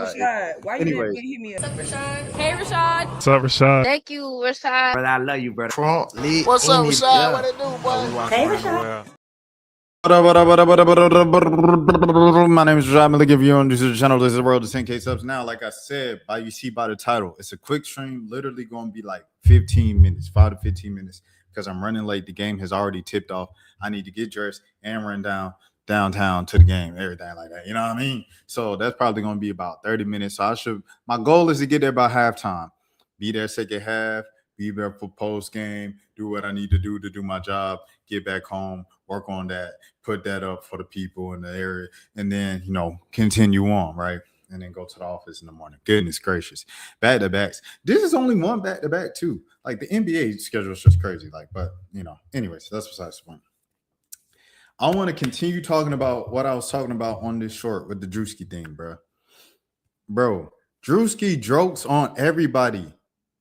Rashad, why you didn't Anyways, hit me up? Rashad. Hey, Rashad. What's up, Rashad? Thank you, Rashad. brother, I love you, brother. What's up, Rashad? What it do, boy? Hey, Rashad. My name is Rashad Milliganbooking. This is the channel. This is the world of 10K subs. Now, like I said, you see by the title, it's a quick stream. Literally going to be like 15 minutes, 5 to 15 minutes, because I'm running late. The game has already tipped off. I need to get dressed and run downtown to the game, everything like that. You know what I mean? So that's probably going to be about 30 minutes. So my goal is to get there by halftime. Be there second half. Be there for post game. Do what I need to do my job. Get back home. Work on that. Put that up for the people in the area, and then continue on, right? And then go to the office in the morning. Goodness gracious, back to backs. This is only one back to back too. Like the NBA schedule is just crazy. Anyways, that's besides the point. I want to continue talking about what I was talking about on this short with the Drewski thing, bro. Drewski jokes on everybody.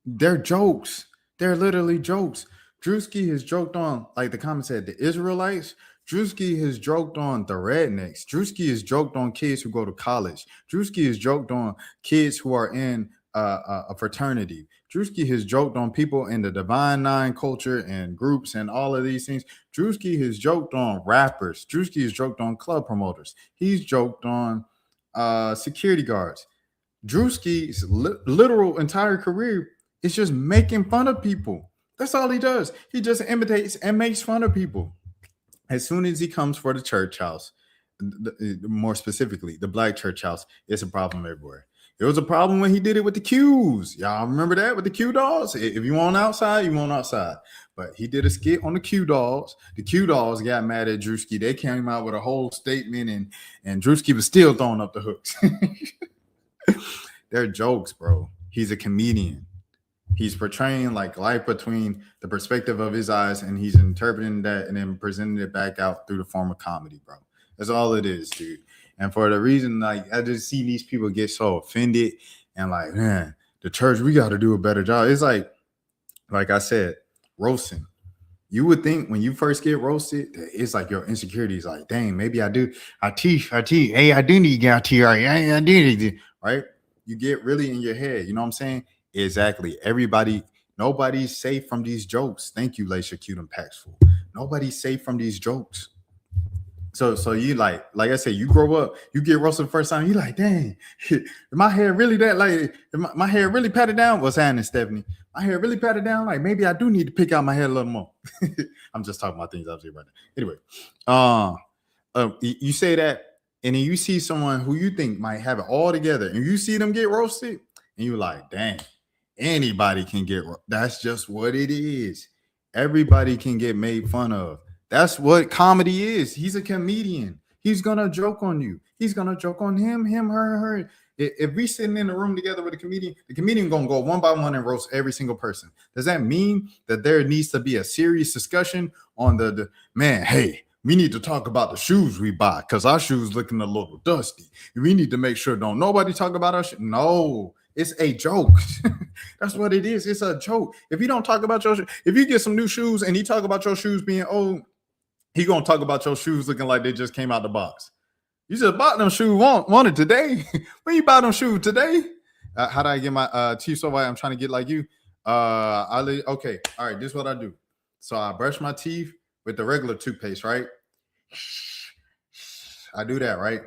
They're jokes. They're literally jokes. Drewski has joked on, like the comment said, the Israelites. Drewski has joked on the rednecks. Drewski has joked on kids who go to college. Drewski has joked on kids who are in a fraternity. Drewski has joked on people in the Divine Nine culture and groups and all of these things. Drewski has joked on rappers. Drewski has joked on club promoters. He's joked on security guards. Drewski's literal entire career is just making fun of people. That's all he does. He just imitates and makes fun of people. As soon as he comes for the church house, more specifically, the black church house, it's a problem everywhere. It was a problem when he did it with the Qs. Y'all remember that with the Q dolls? If you want outside, you want outside. But he did a skit on the Q dolls. The Q dolls got mad at Drewski. They came out with a whole statement, and Drewski was still throwing up the hooks. They're jokes, bro. He's a comedian. He's portraying like life between the perspective of his eyes, and he's interpreting that and then presenting it back out through the form of comedy, bro. That's all it is, dude. And for the reason, like, I just see these people get so offended and like, man, the church, we got to do a better job. It's like I said, roasting. You would think when you first get roasted, it's like your insecurity is like, dang, maybe I do. I teach. Hey, I do need to get out here. I do need to, right? You get really in your head. You know what I'm saying? Exactly. Nobody's safe from these jokes. Thank you, Laisha Cute and Paxful. Nobody's safe from these jokes. So you like I said, you grow up, you get roasted the first time, you like, dang, my hair really that like my hair really patted down. What's happening, Stephanie? My hair really patted down. Like maybe I do need to pick out my hair a little more. I'm just talking about things obviously right now. Anyway, you say that, and then you see someone who you think might have it all together, and you see them get roasted, and you're like, dang, anybody can get. That's just what it is. Everybody can get made fun of. That's what comedy is. He's a comedian. He's gonna joke on you. He's gonna joke on him, her. If we sitting in a room together with the comedian gonna go one by one and roast every single person. Does that mean that there needs to be a serious discussion on the man? Hey, we need to talk about the shoes we buy because our shoes looking a little dusty. We need to make sure don't nobody talk about our shoes. No, it's a joke. That's what it is. It's a joke. If you don't talk about your if you get some new shoes and you talk about your shoes being old, he gonna talk about your shoes looking like they just came out the box. You just bought them shoes wanted today. When you buy them shoes today? How do I get my teeth so white? I'm trying to get like you. Okay. All right. This is what I do. So I brush my teeth with the regular toothpaste, right? I do that, right?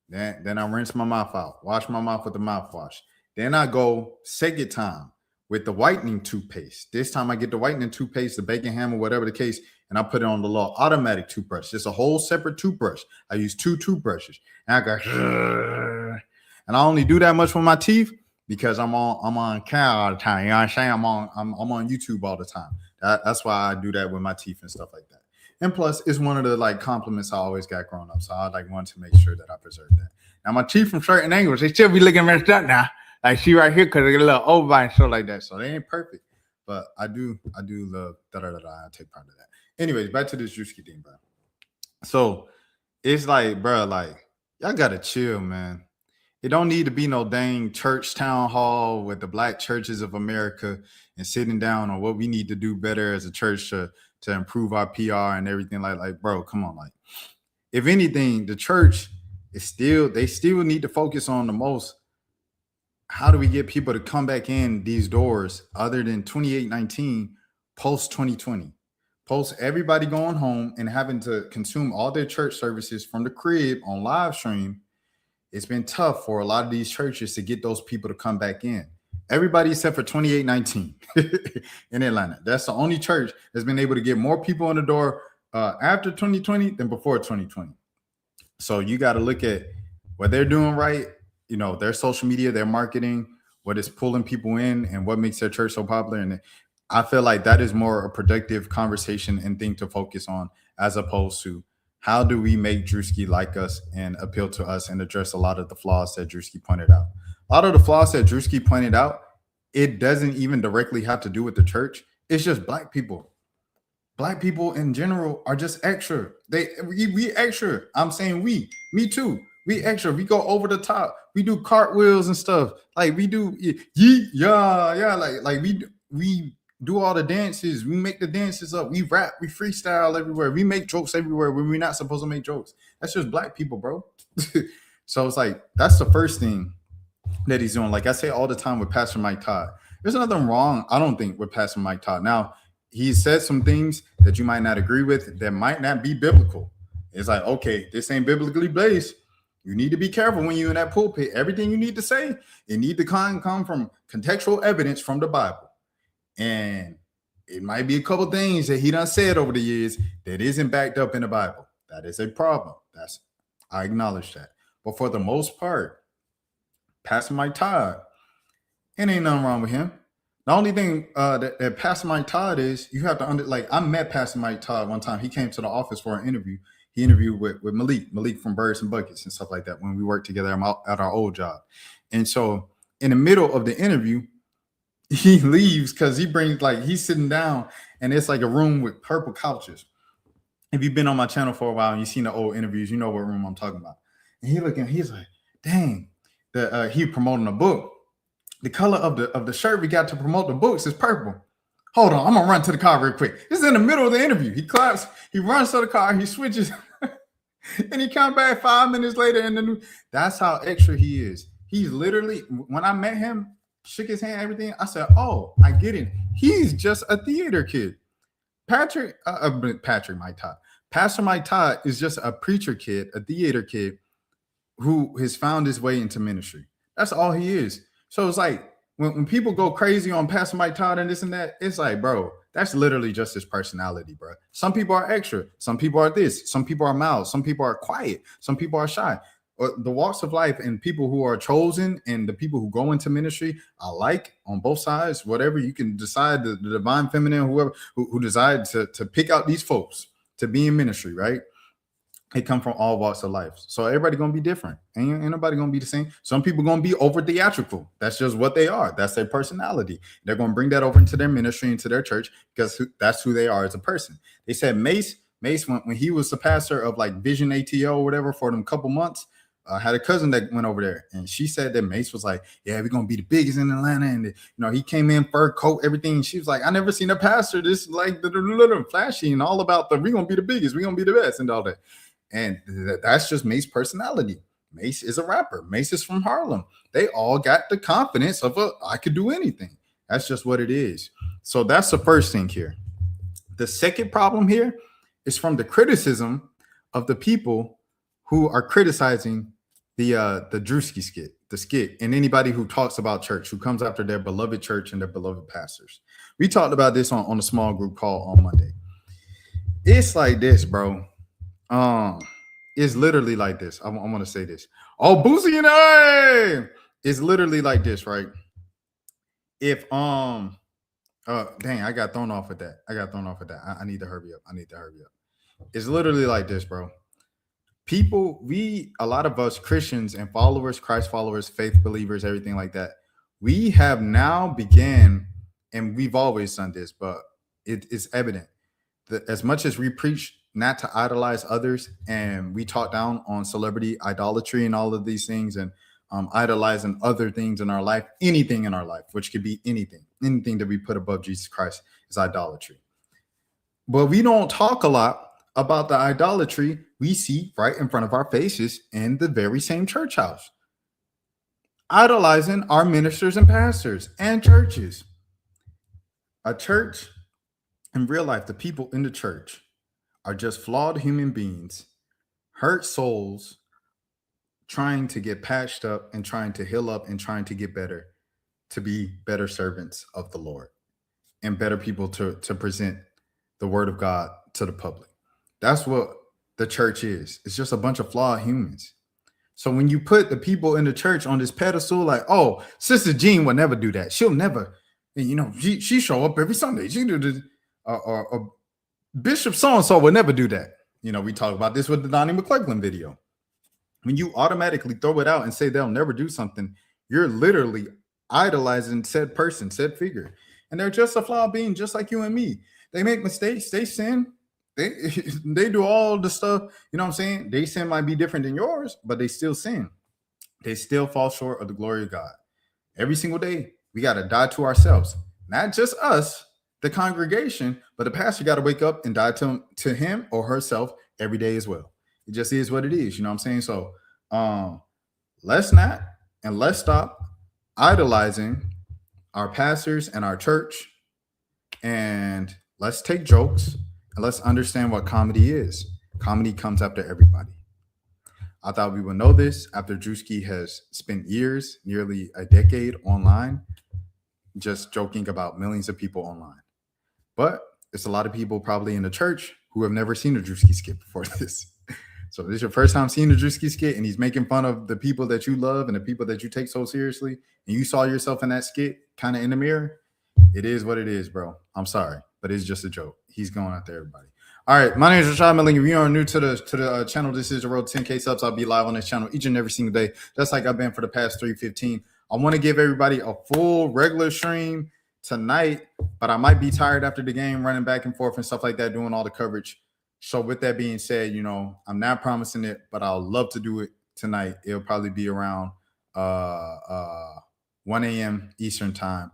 Then I rinse my mouth out. Wash my mouth with the mouthwash. Then I go second time with the whitening toothpaste. This time I get the whitening toothpaste, the bacon hammer, whatever the case, and I put it on the little automatic toothbrush. It's a whole separate toothbrush. I use 2 toothbrushes. And I go, and I only do that much with my teeth because I'm on camera all the time. You know what I'm saying? I'm on YouTube all the time. That's why I do that with my teeth and stuff like that. And plus, it's one of the like compliments I always got growing up. So I like want to make sure that I preserve that. Now my teeth from certain angles, they still be looking messed up now. Like see right here, because they get a little over and stuff like that. So they ain't perfect. But I do love I take part of that. Anyways, back to this Drewski thing, bro. So it's like, bro, like y'all gotta chill, man. It don't need to be no dang church town hall with the black churches of America and sitting down on what we need to do better as a church to improve our PR and everything. Like, bro, come on. Like, if anything, the church is they still need to focus on the most how do we get people to come back in these doors other than 2819 post 2020? Post everybody going home and having to consume all their church services from the crib on live stream. It's been tough for a lot of these churches to get those people to come back in. Everybody except for 2819 in Atlanta. That's the only church that's been able to get more people in the door after 2020 than before 2020. So you got to look at what they're doing right, you know, their social media, their marketing, what is pulling people in and what makes their church so popular. And I feel like that is more a productive conversation and thing to focus on, as opposed to how do we make Drewski like us and appeal to us and address a lot of the flaws that Drewski pointed out. A lot of the flaws that Drewski pointed out, it doesn't even directly have to do with the church. It's just black people. Black people in general are just extra. We extra. I'm saying me too. We extra. We go over the top. We do cartwheels and stuff. Like we do, yeah. Like we do all the dances. We make the dances up. We rap. We freestyle everywhere. We make jokes everywhere when we're not supposed to make jokes. That's just black people, bro. So it's like that's the first thing that he's doing. Like I say all the time with Pastor Mike Todd. There's nothing wrong, I don't think, with Pastor Mike Todd. Now, he said some things that you might not agree with that might not be biblical. It's like, okay, this ain't biblically based. You need to be careful when you're in that pulpit. Everything you need to say, it need to come from contextual evidence from the Bible. And it might be a couple things that he done said over the years that isn't backed up in the Bible. That is a problem. I acknowledge that. But for the most part, Pastor Mike Todd, it ain't nothing wrong with him. The only thing that Pastor Mike Todd is, you have to I met Pastor Mike Todd one time. He came to the office for an interview. He interviewed with Malik from Birds and Buckets and stuff like that when we worked together at our old job. And so in the middle of the interview, he leaves because he brings he's sitting down and it's like a room with purple couches. If you've been on my channel for a while and you've seen the old interviews, you know what room I'm talking about. And he's like, dang, he promoting a book. The color of the shirt we got to promote the books is purple. Hold on, I'm gonna run to the car real quick. This is in the middle of the interview. He claps, he runs to the car, he switches, and he comes back 5 minutes later. That's how extra he is. He's literally, when I met him, shook his hand, everything. I said, "Oh, I get it. He's just a theater kid." Pastor Mike Todd is just a preacher kid, a theater kid who has found his way into ministry. That's all he is. So it's like when people go crazy on Pastor Mike Todd and this and that, it's like, bro, that's literally just his personality, bro. Some people are extra. Some people are this. Some people are mild. Some people are quiet. Some people are shy. The walks of life and people who are chosen and the people who go into ministry, I like on both sides. Whatever you can decide, the divine feminine, whoever who decide to pick out these folks to be in ministry, right? They come from all walks of life. So everybody gonna be different. Ain't nobody gonna be the same. Some people gonna be over theatrical. That's just what they are. That's their personality. They're gonna bring that over into their ministry, into their church, because that's who they are as a person. They said Mace when he was the pastor of Vision ATO or whatever for them couple months, had a cousin that went over there, and she said that Mace was like, "Yeah, we're gonna be the biggest in Atlanta," and he came in fur coat, everything. And she was like, "I never seen a pastor this the flashy and all about we're gonna be the biggest, we're gonna be the best," and all that. And that's just Mace's personality. Mace is a rapper. Mace is from Harlem. They all got the confidence of I could do anything. That's just what it is. So that's the first thing here. The second problem here is from the criticism of the people who are criticizing the Drewski skit, and anybody who talks about church, who comes after their beloved church and their beloved pastors. We talked about this on a small group call on Monday. It's like this, bro. It's literally like this. I want to say this. Oh, Boosie and I! It's literally like this, right? If dang, I got thrown off at that. I need to hurry up. It's literally like this, bro. People, a lot of us Christians and followers, Christ followers, faith believers, everything like that, we have now began, and we've always done this, but it is evident that as much as we preach not to idolize others, and we talk down on celebrity idolatry and all of these things, and idolizing other things in our life, anything in our life, which could be anything that we put above Jesus Christ is idolatry. But we don't talk a lot about the idolatry we see right in front of our faces in the very same church house. idolizing our ministers and pastors and churches. A church, in real life, the people in the church are just flawed human beings, hurt souls, trying to get patched up and trying to heal up and trying to get better, to be better servants of the Lord and better people to present the word of God to the public. That's what the church is. It's just a bunch of flawed humans. So when you put the people in the church on this pedestal, like, oh, Sister Jean will never do that. She'll never, she show up every Sunday. She do this. Or Bishop so-and-so will never do that. We talk about this with the Donnie McClellan video. When you automatically throw it out and say they'll never do something, you're literally idolizing said person, said figure. And they're just a flawed being, just like you and me. They make mistakes. They sin. They do all the stuff. You know what I'm saying? Their sin might be different than yours, but they still sin. They still fall short of the glory of God. Every single day, we got to die to ourselves. Not just us, the congregation, but the pastor got to wake up and die to him or herself every day as well. It just is what it is. You know what I'm saying? So let's not and let's stop idolizing our pastors and our church, and let's take jokes and let's understand what comedy is. Comedy comes after everybody. I thought we would know this after Drewski has spent years, nearly a decade online, just joking about millions of people online. But it's a lot of people probably in the church who have never seen a Drewski skit before this. So this is your first time seeing the Drewski skit, and he's making fun of the people that you love and the people that you take so seriously, and you saw yourself in that skit kind of in the mirror. It is what it is, bro. I'm sorry, but it's just a joke. He's going after everybody. All right, my name is Rashad Milligan. If you are new to the channel, this is the road to 10K subs. I'll be live on this channel each and every single day, just like I've been for the past 315. I want to give everybody a full regular stream tonight, but I might be tired after the game, running back and forth and stuff like that, doing all the coverage. So with that being said, I'm not promising it, but I'll love to do it tonight. It'll probably be around 1 a.m. Eastern time,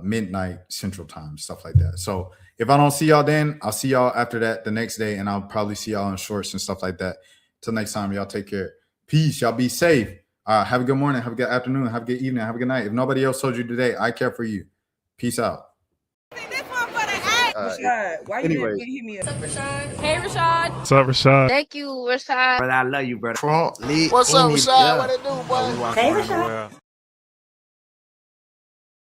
midnight Central time, stuff like that. So if I don't see y'all then, I'll see y'all after that the next day, and I'll probably see y'all in shorts and stuff like that. Till next time, y'all take care. Peace. Y'all be safe. Have a good morning. Have a good afternoon. Have a good evening. Have a good night. If nobody else told you today, I care for you. Peace out. Rashad, why you didn't hit me up? What's up, Rashad? Hey, Rashad. What's up, Rashad? Thank you, Rashad. Brother, I love you, brother. What's up, Rashad? What it do, boy? Hey, Rashad.